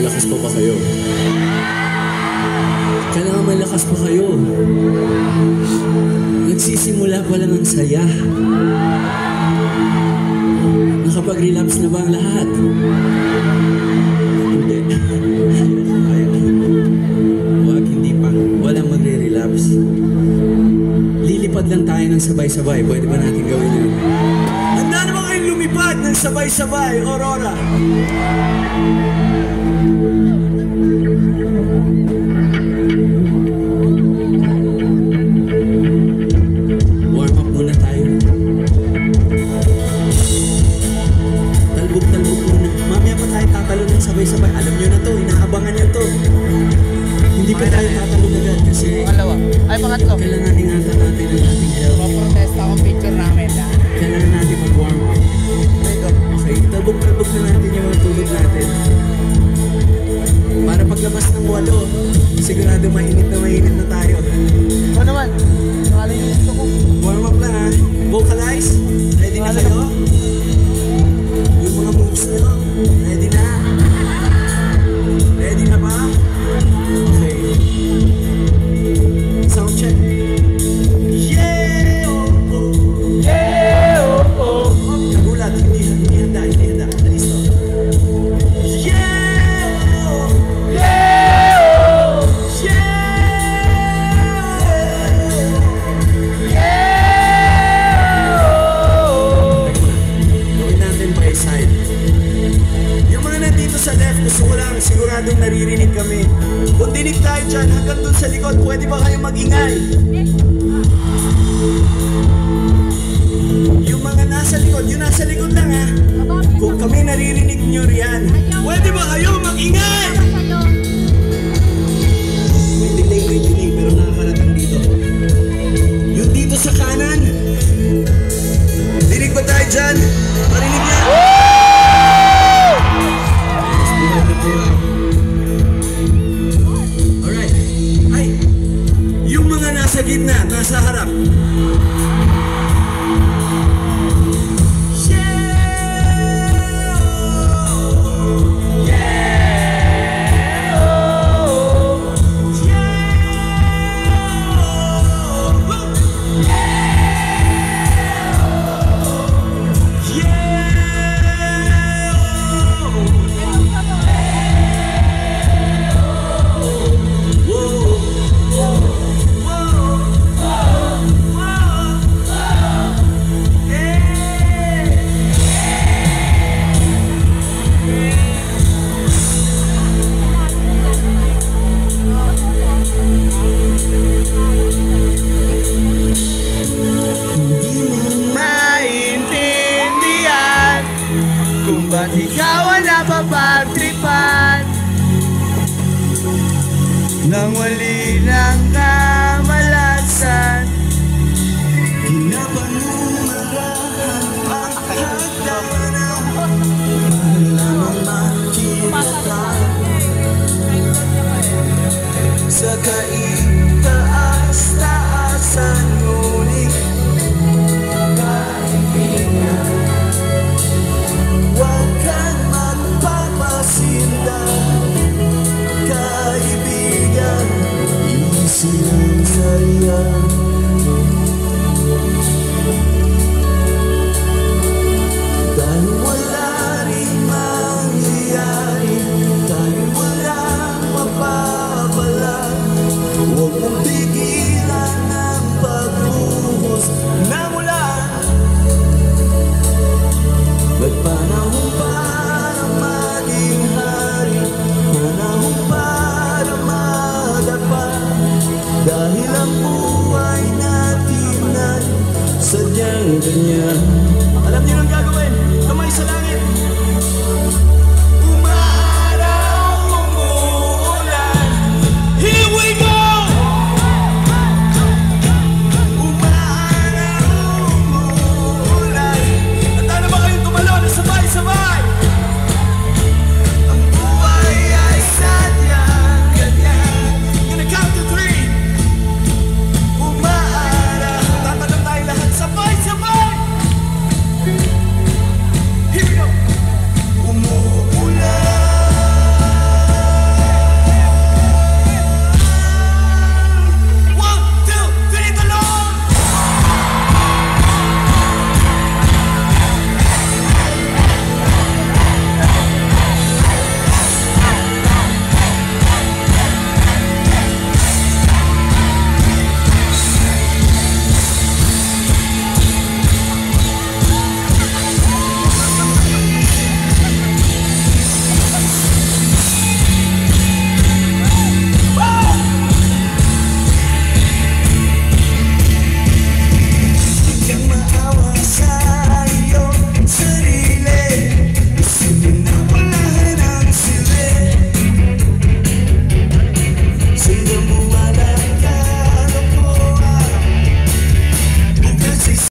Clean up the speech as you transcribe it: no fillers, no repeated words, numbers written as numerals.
malakas pa ba kayo? Kailangan malakas pa kayo. Nagsisimula pa lang ang saya. Nakapag-relapse na ba ang lahat? Hindi. Wag, hindi pa. Walang magre-relapse. Lilipad lang tayo ng sabay-sabay. Pwede ba natin gawin yun? Handa naman kayong lumipad ng sabay-sabay, Aurora? Warm up muna tayo. Talbog-talbog muna. Mamaya pa tayo tatalo ng sabay-sabay. Alam nyo na to, inaabangan nyo to. Hindi pa tayo tatalo agad kasi pangatlo. kailangan ingatan natin ang ating health. Paprotesta akong picture namin. Kailangan natin mag-warm up. Okay, talbog-talbog na natin yung mga tulog natin. Para paglabas ng 8, sigurado mainit na tayo. Ito naman. Nakala yung gusto ko. Warm up lang ha. Vocalize. Ready na kayo? Yung mga moves nyo. Ready na? Ready na ba? Okay. Sound check. Yeah! Oh, oh. Yeah! Oh, oh. Nagulat. Hindi handa. Alisto. Yeah! Oh. Yeah! Oh. Gawin natin by side. Yung mga nandito sa left, gusto ko lang siguradong naririnig kami. Kung dinig tayo dyan, hanggang dun sa likod, pwede ba kayong mag-ingay? Yung mga nasa likod, yung nasa likod lang ha. Kung kami naririnig nyo riyan, pwede ba kayo mag-ingay? May delay, pero nakakalatang dito. Yung dito sa kanan, dinig ba tayo dyan? Marinig yan? Alright. Ay, yung mga nasa gitna, nasa harap. Ba't ikaw ang napapagtripan nang wali ng